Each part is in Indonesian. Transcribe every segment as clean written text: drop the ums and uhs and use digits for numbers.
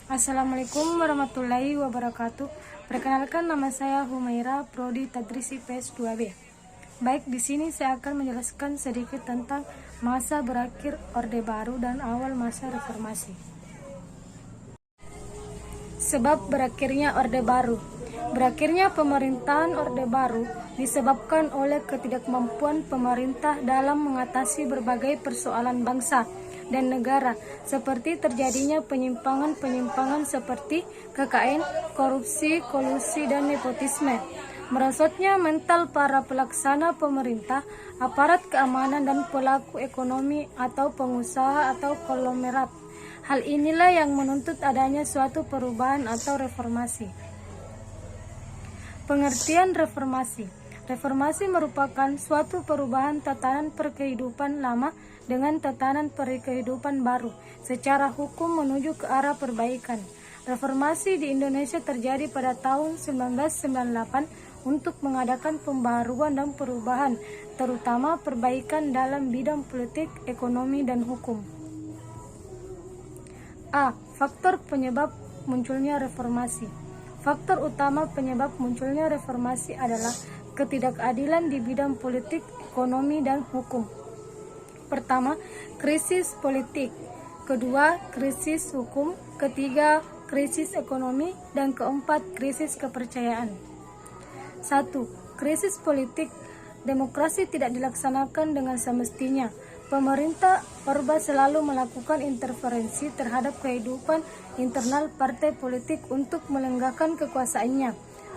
Assalamualaikum warahmatullahi wabarakatuh. Perkenalkan, nama saya Humaira, Prodi Tadris IPS 2B. Baik, di sini saya akan menjelaskan sedikit tentang masa berakhir Orde Baru dan awal masa reformasi. Sebab berakhirnya Orde Baru. Berakhirnya pemerintahan Orde Baru disebabkan oleh ketidakmampuan pemerintah dalam mengatasi berbagai persoalan bangsa dan negara, seperti terjadinya penyimpangan-penyimpangan seperti KKN, korupsi, kolusi, dan nepotisme. Merosotnya mental para pelaksana pemerintah, aparat keamanan, dan pelaku ekonomi atau pengusaha atau konglomerat. Hal inilah yang menuntut adanya suatu perubahan atau reformasi. Pengertian reformasi. Reformasi merupakan suatu perubahan tatanan perkehidupan lama dengan tatanan perkehidupan baru secara hukum menuju ke arah perbaikan. Reformasi di Indonesia terjadi pada tahun 1998 untuk mengadakan pembaharuan dan perubahan, terutama perbaikan dalam bidang politik, ekonomi, dan hukum. A. Faktor penyebab munculnya reformasi. Faktor utama penyebab munculnya reformasi adalah ketidakadilan di bidang politik, ekonomi, dan hukum. Pertama, krisis politik. Kedua, krisis hukum. Ketiga, krisis ekonomi. Dan keempat, krisis kepercayaan. 1. Krisis politik. Demokrasi tidak dilaksanakan dengan semestinya. Pemerintah Orba selalu melakukan interferensi terhadap kehidupan internal partai politik untuk melenggakan kekuasaannya.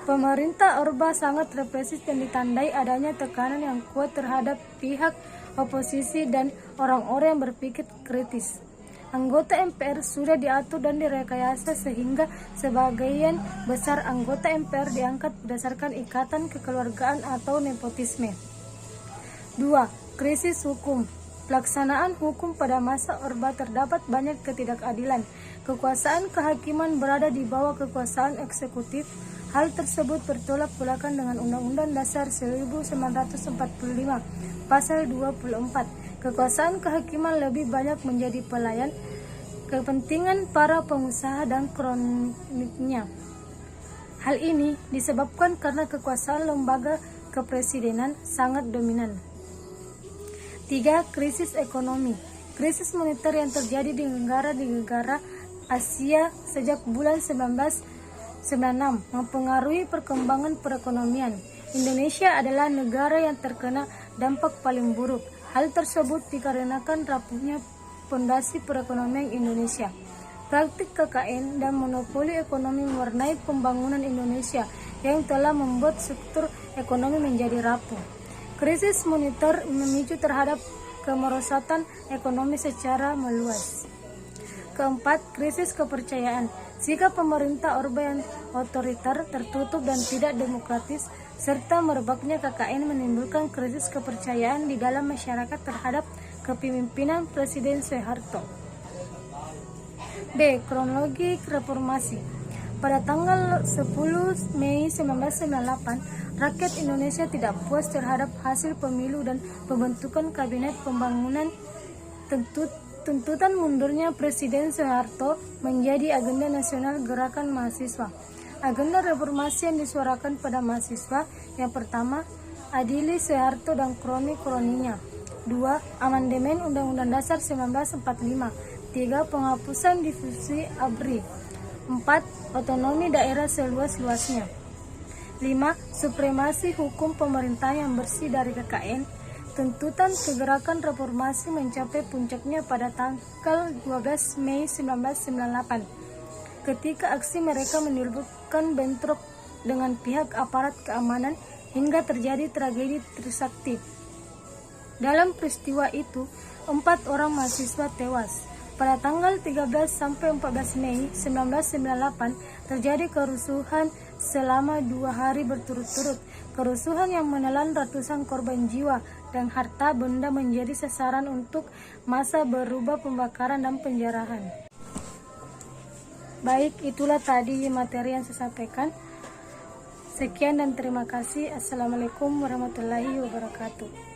Pemerintah Orba sangat represif dan ditandai adanya tekanan yang kuat terhadap pihak oposisi dan orang-orang yang berpikir kritis. Anggota MPR sudah diatur dan direkayasa sehingga sebagian besar anggota MPR diangkat berdasarkan ikatan kekeluargaan atau nepotisme. 2. Krisis hukum. Pelaksanaan hukum pada masa Orba terdapat banyak ketidakadilan. Kekuasaan kehakiman berada di bawah kekuasaan eksekutif. Hal tersebut bertolak belakang dengan Undang-Undang Dasar 1945, Pasal 24. Kekuasaan kehakiman lebih banyak menjadi pelayan kepentingan para pengusaha dan kroniknya. Hal ini disebabkan karena kekuasaan lembaga kepresidenan sangat dominan. 3. Krisis ekonomi. Krisis moneter yang terjadi di negara Asia sejak bulan 1996 mempengaruhi perkembangan perekonomian. Indonesia adalah negara yang terkena dampak paling buruk. Hal tersebut dikarenakan rapuhnya fondasi perekonomian Indonesia. Praktik KKN dan monopoli ekonomi mewarnai pembangunan Indonesia yang telah membuat struktur ekonomi menjadi rapuh. Krisis moneter memicu terhadap kemerosotan ekonomi secara meluas. Keempat, krisis kepercayaan. Sikap pemerintah Orba yang otoriter, tertutup, dan tidak demokratis, serta merebaknya KKN menimbulkan krisis kepercayaan di dalam masyarakat terhadap kepemimpinan Presiden Soeharto. B. Kronologi reformasi. Pada tanggal 10 Mei 1998, rakyat Indonesia tidak puas terhadap hasil pemilu dan pembentukan kabinet pembangunan. Tuntutan mundurnya Presiden Soeharto menjadi agenda nasional gerakan mahasiswa. Agenda reformasi yang disuarakan pada mahasiswa: yang pertama, adili Soeharto dan kroni-kroninya. 2. Amandemen Undang-Undang Dasar 1945. 3. Penghapusan divisi ABRI. 4. Otonomi daerah seluas-luasnya. 5. Supremasi hukum pemerintah yang bersih dari KKN. Tuntutan kegerakan reformasi mencapai puncaknya pada tanggal 12 Mei 1998 ketika aksi mereka menimbulkan bentrok dengan pihak aparat keamanan hingga terjadi tragedi Trisakti. Dalam peristiwa itu, 4 orang mahasiswa tewas. Pada tanggal 13 sampai 14 Mei 1998 terjadi kerusuhan selama 2 hari berturut-turut. Kerusuhan yang menelan ratusan korban jiwa dan harta benda menjadi sasaran untuk massa berubah pembakaran dan penjarahan. Baik, itulah tadi materi yang saya sampaikan. Sekian dan terima kasih. Assalamualaikum warahmatullahi wabarakatuh.